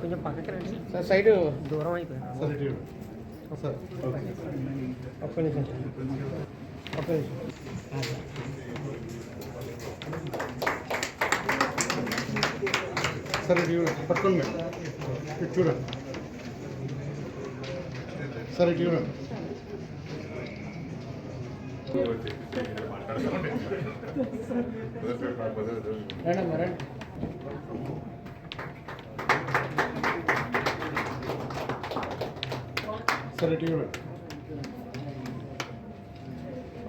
కొంచెం పక్కకి రండి సార్ సైడ్ దూరం అయిపోయింది సార్ ఒక్క నిమిషం ఒక్క నిమిషం సార్ ఇటు పట్టుకోండి మేడం ఇటు చూడండి సార్ ఇటు చూడండి రండి రండి సార్ ఇటు చూడండి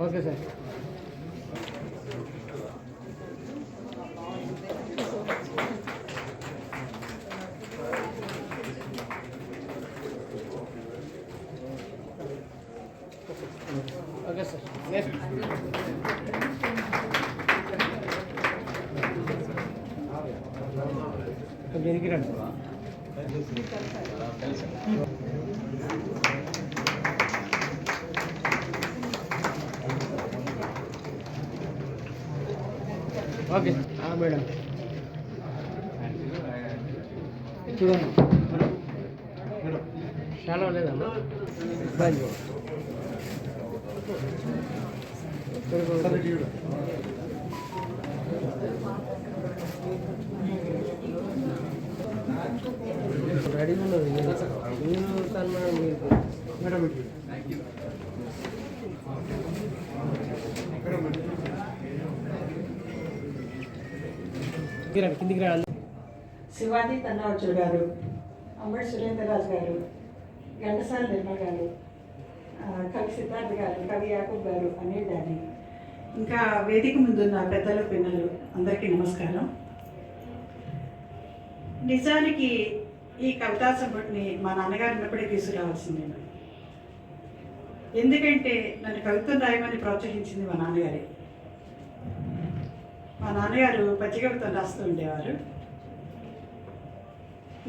okay sir okay sir next దీనికి రండి ఓకే మేడం చూడండి మేడం చాలా లేదమ్మా బాయ్ రెడీ ఉన్నది సన్మానం మీకు మేడం కిందికి రా శివాజీ తన్నావచూర్ గారు, అంబటి సురేంద్రరాజు గారు, ఘంటసాల నిర్మల్ గారు, కవి సిద్ధార్థ్ గారు, కవి యాకూబ్ గారు, అనిల్ డానీ, ఇంకా వేదిక ముందున్న పెద్దలు పిల్లలు అందరికీ నమస్కారం. నిజానికి ఈ కవితా సంపుటిని మా నాన్నగారు ఉన్నప్పుడే తీసుకురావాల్సిందే. ఎందుకంటే నన్ను కవిత్వం రాయమని ప్రోత్సహించింది మా నాన్నగారే. మా నాన్నగారు పద్య కవితలు రాస్తూ ఉండేవారు.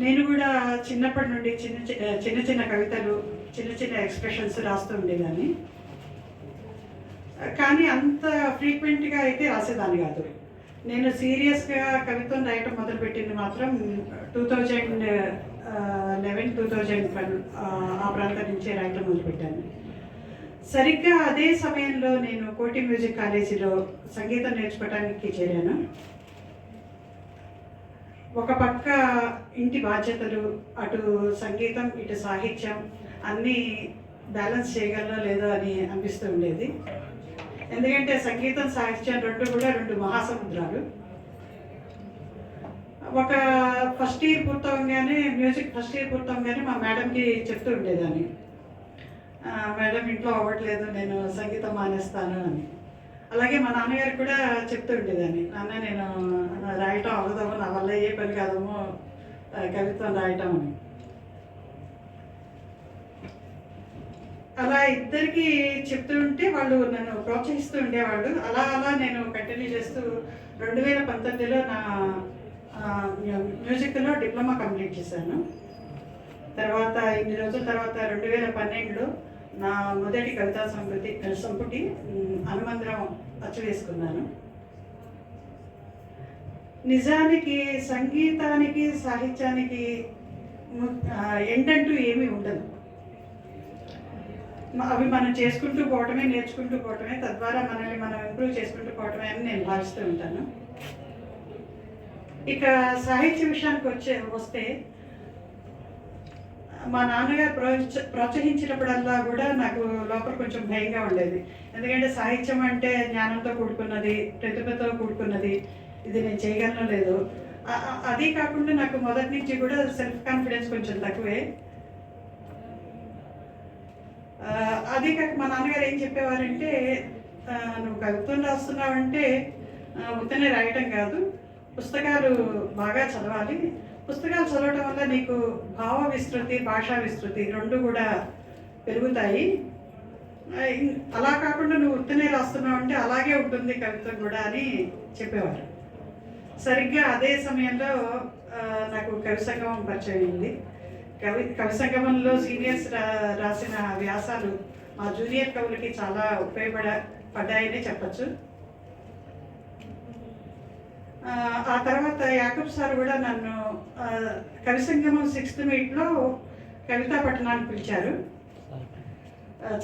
నేను కూడా చిన్నప్పటి నుండి చిన్న చిన్న కవితలు, చిన్న చిన్న ఎక్స్ప్రెషన్స్ రాస్తూ ఉండేదాన్ని. కానీ అంత ఫ్రీక్వెంట్గా అయితే రాసేదాన్ని కాదు. నేను సీరియస్గా కవిత్వం రాయటం మొదలుపెట్టింది మాత్రం 2011-2012 ఆ ప్రాంతం నుంచే రాయటం మొదలుపెట్టాను. సరిగ్గా అదే సమయంలో నేను కోటి మ్యూజిక్ కాలేజీలో సంగీతం నేర్చుకోవడానికి చేరాను. ఒక పక్క ఇంటి బాధ్యతలు, అటు సంగీతం, ఇటు సాహిత్యం అన్నీ బ్యాలెన్స్ చేయగలనో లేదో అని అనిపిస్తూ ఉండేది. ఎందుకంటే సంగీతం, సాహిత్యం రెండు మహాసముద్రాలు. ఒక ఫస్ట్ ఇయర్ పూర్తవగానే, మ్యూజిక్ ఫస్ట్ ఇయర్ పూర్తవగానే మా మేడంకి చెప్తూ ఉండేదాన్ని, మేడం ఇంట్లో అవ్వట్లేదు, నేను సంగీతం మానేస్తాను అని. అలాగే మా నాన్నగారికి కూడా చెప్తూ ఉండేదాన్ని, నాన్న నేను రాయటం అవ్వదమ్మో, నా వల్ల ఏ పని కాదమ్మో కవిత్వం రాయటం అని. అలా ఇద్దరికి చెప్తూ ఉంటే వాళ్ళు నన్ను ప్రోత్సహిస్తూ ఉండేవాళ్ళు. అలా నేను కంటిన్యూ చేస్తూ 2019లో నా మ్యూజిక్లో డిప్లొమా కంప్లీట్ చేశాను. తర్వాత ఇన్ని రోజుల తర్వాత 2012లో నా మొదటి కవితా సంపుటి అనుమంత్రం అచ్చు వేసుకున్నాను. నిజానికి సంగీతానికి, సాహిత్యానికి ఎండంటూ ఏమీ ఉండదు. అవి మనం చేసుకుంటూ పోవటమే, నేర్చుకుంటూ పోవటమే, తద్వారా మనల్ని మనం ఇంప్రూవ్ చేసుకుంటూ పోవటమే అని నేను భావిస్తూ ఉంటాను. ఇక సాహిత్య విషయానికి వస్తే మా నాన్నగారు ప్రోత్సహించినప్పుడల్లా కూడా నాకు లోపల కొంచెం భయంగా ఉండేది. ఎందుకంటే సాహిత్యం అంటే జ్ఞానంతో కూడుకున్నది, ప్రతిభతో కూడుకున్నది, ఇది నేను చేయగలను లేదు. అదే కాకుండా నాకు మొదటి నుంచి కూడా సెల్ఫ్ కాన్ఫిడెన్స్ కొంచెం తక్కువే. అదే కాక మా నాన్నగారు ఏం చెప్పేవారంటే, నువ్వు కవిత్వం రాస్తున్నావంటే ఉత్తనే రాయటం కాదు, పుస్తకాలు బాగా చదవాలి. పుస్తకాలు చదవటం వల్ల నీకు భావ విస్తృతి, భాషా విస్తృతి రెండు కూడా పెరుగుతాయి. అలా కాకుండా నువ్వు ఉత్తనే రాస్తున్నావు అంటే అలాగే ఉంటుంది కవిత్వం కూడా అని చెప్పేవారు. సరిగ్గా అదే సమయంలో నాకు కవి సంగమం పరిచయం అయింది. కవి సంగమంలో సీనియర్స్ రాసిన వ్యాసాలు మా జూనియర్ కవులకి చాలా ఉపయోగపడ్డాయనే చెప్పచ్చు. ఆ తర్వాత యాకూబ్ సార్ కూడా నన్ను కవి సంగమం 6th మీట్లో కవితా పట్టణానికి పిలిచారు.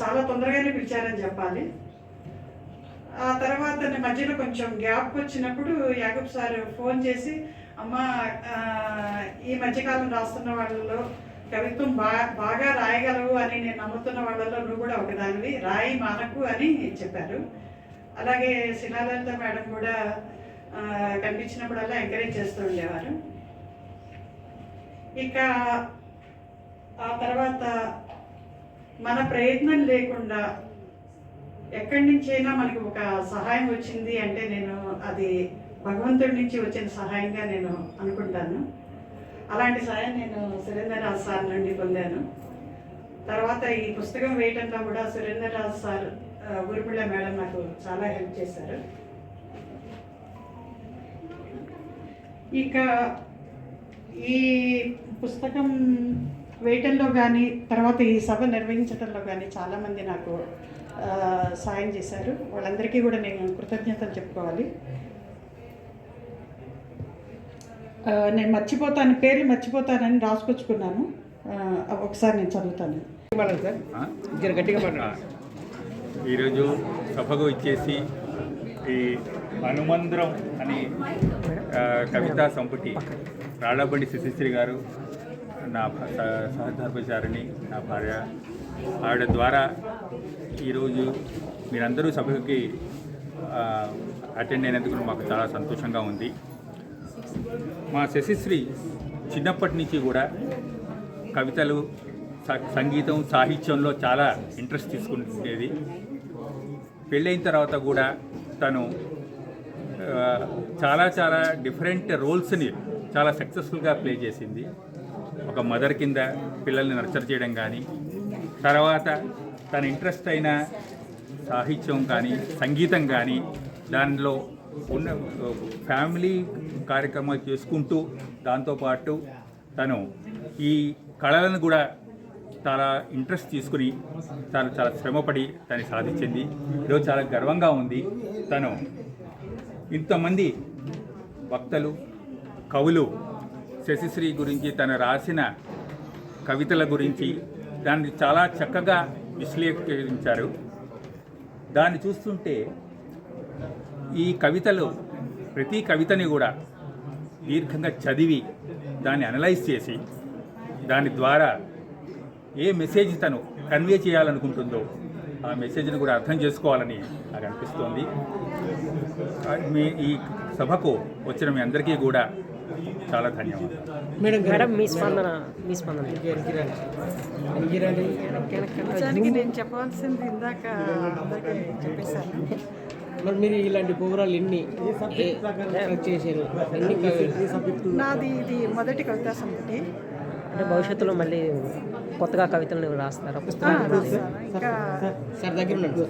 చాలా తొందరగానే పిలిచారని చెప్పాలి. ఆ తర్వాత మధ్యలో కొంచెం గ్యాప్ వచ్చినప్పుడు యాకబ్ సార్ ఫోన్ చేసి, అమ్మ ఈ మధ్యకాలం రాస్తున్న వాళ్ళలో కవిత్వం బాగా రాయగలవు అని నేను నమ్ముతున్న వాళ్ళలో నువ్వు కూడా ఒకదానివి, రాయి మానకు అని చెప్పారు. అలాగే శిలాలలిత మేడం కూడా కనిపించినప్పుడల్లా ఎంకరేజ్ చేస్తూ ఉండేవారు. ఇక ఆ తర్వాత మన ప్రయత్నం లేకుండా ఎక్కడి నుంచైనా మనకి ఒక సహాయం వచ్చింది అంటే నేను అది భగవంతుడి నుంచి వచ్చిన సహాయంగా నేను అనుకుంటాను. అలాంటి సహాయం నేను సురేంద్రరాజ్ సార్ నుండి పొందాను. తర్వాత ఈ పుస్తకం వేయటంలో కూడా సురేంద్రరాజ్ సార్, ఊర్మిళ మేడం నాకు చాలా హెల్ప్ చేశారు. ఇక ఈ పుస్తకం వేయటంలో కానీ తర్వాత ఈ సభ నిర్వహించడంలో కానీ చాలామంది నాకు సాయం చేశారు. వాళ్ళందరికీ కూడా నేను కృతజ్ఞతలు చెప్పుకోవాలి. నేను పేర్లు మర్చిపోతానని రాసుకొచ్చుకున్నాను. ఒకసారి నేను చదువుతాను. సార్ గట్టిగా ఈరోజు సభకు ఇచ్చేసి ఈ హనుమంద్రం అని కవితా సంపుటి రాళ్లబండి శశిశ్రీ గారు, నా సహధర్మచారిణి, నా భార్య, ఆవిడ ద్వారా ఈరోజు మీరందరూ సభకి అటెండ్ అయినందుకు మాకు చాలా సంతోషంగా ఉంది. మా శశిశ్రీ చిన్నప్పటి నుంచి కూడా కవితలు, సంగీతం, సాహిత్యంలో చాలా ఇంట్రెస్ట్ తీసుకుంటుండేది. పెళ్ళైన తర్వాత కూడా తను చాలా డిఫరెంట్ రోల్స్ని చాలా సక్సెస్ఫుల్గా ప్లే చేసింది. ఒక మదర్ కింద పిల్లల్ని నర్చర్ చేయడం కానీ, తర్వాత తన ఇంట్రెస్ట్ అయిన సాహిత్యం కానీ, సంగీతం కానీ, దానిలో ఉన్న ఫ్యామిలీ కార్యక్రమాలు చేసుకుంటూ దాంతోపాటు తను ఈ కళలను కూడా చాలా ఇంట్రెస్ట్ తీసుకుని చాలా శ్రమపడి దాన్ని సాధించింది. ఈరోజు చాలా గర్వంగా ఉంది. తను ఇంతమంది వక్తలు, కవులు శశిశ్రీ గురించి, తను రాసిన కవితల గురించి దాన్ని చాలా చక్కగా విశ్లేషించారు. దాన్ని చూస్తుంటే ఈ కవితలు, ప్రతి కవితని కూడా దీర్ఘంగా చదివి దాన్ని అనలైజ్ చేసి దాని ద్వారా ఏ మెసేజ్ తను కన్వే చేయాలనుకుంటుందో ఆ మెసేజ్ని కూడా అర్థం చేసుకోవాలని నాకు అనిపిస్తోంది. ఈ సభకు వచ్చిన మీ అందరికీ కూడా చాలా ధన్యవాదాలు. మేడం మీ స్పందన నేను చెప్పాల్సింది ఇందాక అందరికీ చెప్పేశాను. మరి మీరు ఇలాంటి ప్రోగ్రాలు ఎన్ని చేశారు? నాది ఇది మొదటి కవితా సంపుటి. అంటే భవిష్యత్తులో మళ్ళీ కొత్తగా కవితలను రాస్తారా? ఇంకా సార్ దగ్గర ఉన్నాడు.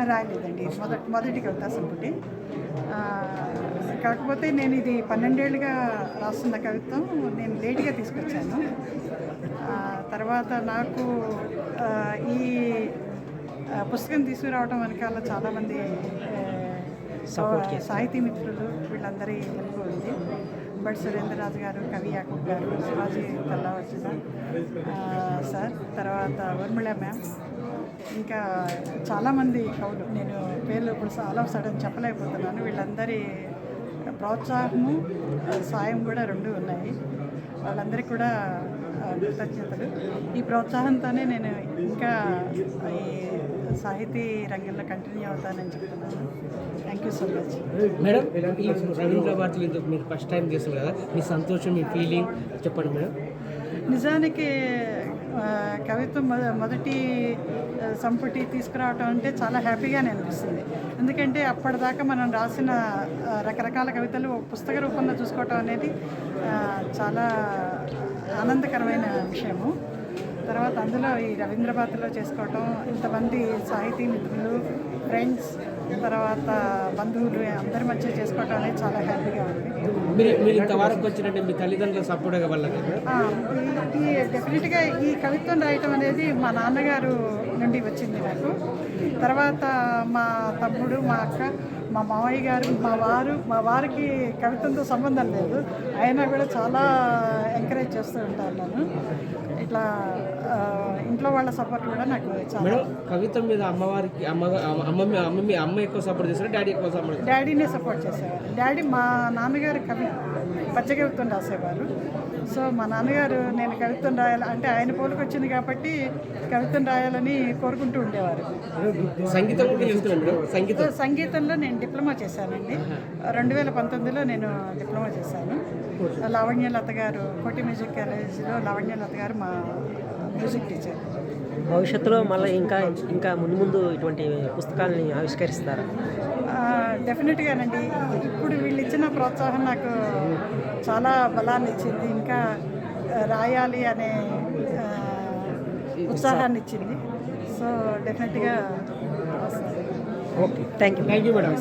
రాయలేదండి, మొదటి కవితా సంపుటి. కాకపోతే నేను ఇది 12 ఏళ్ళుగా రాస్తున్న కవిత్వం నేను లేట్గా తీసుకొచ్చాను. తర్వాత నాకు ఈ పుస్తకం తీసుకురావడం వెనకాల చాలామంది సాహితీ మిత్రులు, వీళ్ళందరి హెల్ప్ ఉంది. బట్ సురేంద్రరాజు గారు, కవి యాకబ్ గారు, శివాజీ తల్లావర్జున సార్, తర్వాత ఊర్మిళ మ్యామ్, ఇంకా చాలామంది కవులు, నేను పేర్లు ఇప్పుడు ఆల్ ఆఫ్ సడన్ చెప్పలేకపోతున్నాను. వీళ్ళందరి ప్రోత్సాహము, సాయం కూడా రెండు ఉన్నాయి. వాళ్ళందరికీ కూడా కృతజ్ఞతలు. ఈ ప్రోత్సాహంతోనే నేను ఇంకా ఈ సాహితీ రంగంలో కంటిన్యూ అవుతానని చెప్తున్నాను. Thank you so much. Madam, ఈ రవీంద్ర భారతిలో మీరు ఫస్ట్ టైం చేస్తారు కదా, మీ సంతోషం, మీ ఫీలింగ్ చెప్పండి మేడం. నిజానికి కవిత్వం మొదటి సంపుటి తీసుకురావటం అంటే చాలా హ్యాపీగానే అనిపిస్తుంది. ఎందుకంటే అప్పటిదాకా మనం రాసిన రకరకాల కవితలు పుస్తక రూపంలో చూసుకోవటం అనేది చాలా ఆనందకరమైన విషయము. తర్వాత అందులో ఈ రవీంద్ర భారతిలో చేసుకోవటం, ఇంతమంది సాహితీ మిత్రులు, ఫ్రెండ్స్, తర్వాత బంధువులు అందరి మధ్య చేసుకోవటం అనేది చాలా హ్యాపీగా ఉంది. మీరు ఇంతవరకు వచ్చినట్టు మీ తల్లిదండ్రుల సపోర్ట్ వల్ల డెఫినెట్గా ఈ కవిత్వం రాయటం అనేది మా నాన్నగారు నుండి వచ్చింది నాకు. తర్వాత మా తమ్ముడు, మా అక్క, మా మామయ్య గారు, మా వారికి కవితతో సంబంధం లేదు, అయినా కూడా చాలా ఎంకరేజ్ చేస్తూ ఉంటాను నన్ను. ఇట్లా ఇంట్లో వాళ్ళ సపోర్ట్ కూడా నాకు చాలా. మేడం, కవిత మీద అమ్మవారికి అమ్మ ఎక్కువ సపోర్ట్ చేస్తారు, డాడీ ఎక్కువ సపోర్ట్? డాడీనే సపోర్ట్ చేసేవారు. డాడీ మా నాన్నగారు పచ్చ కవిత్వం రాసేవారు. సో మా నాన్నగారు నేను కవిత్వం రాయాలి అంటే ఆయన పోలికొచ్చింది కాబట్టి కవిత్వం రాయాలని కోరుకుంటూ ఉండేవారు. సంగీతం కూడా చేస్తున్నాను మేడం. సంగీతంలో నేను డిప్లొమా చేశానండి. 2019లో నేను డిప్లొమా చేశాను. లావణ్యలత గారు, కోటి మ్యూజిక్ కాలేజ్లో లావణ్యలత గారు మా మ్యూజిక్ టీచర్. భవిష్యత్తులో మళ్ళీ ఇంకా ముందు ఇటువంటి పుస్తకాలని ఆవిష్కరిస్తారా? డెఫినెట్గానండి. ఇప్పుడు వీళ్ళు ఇచ్చిన ప్రోత్సాహం నాకు చాలా బలాన్ని ఇచ్చింది, ఇంకా రాయాలి అనే ఉత్సాహాన్ని ఇచ్చింది. సో డెఫినెట్గా వస్తుంది. Okay, thank you madam.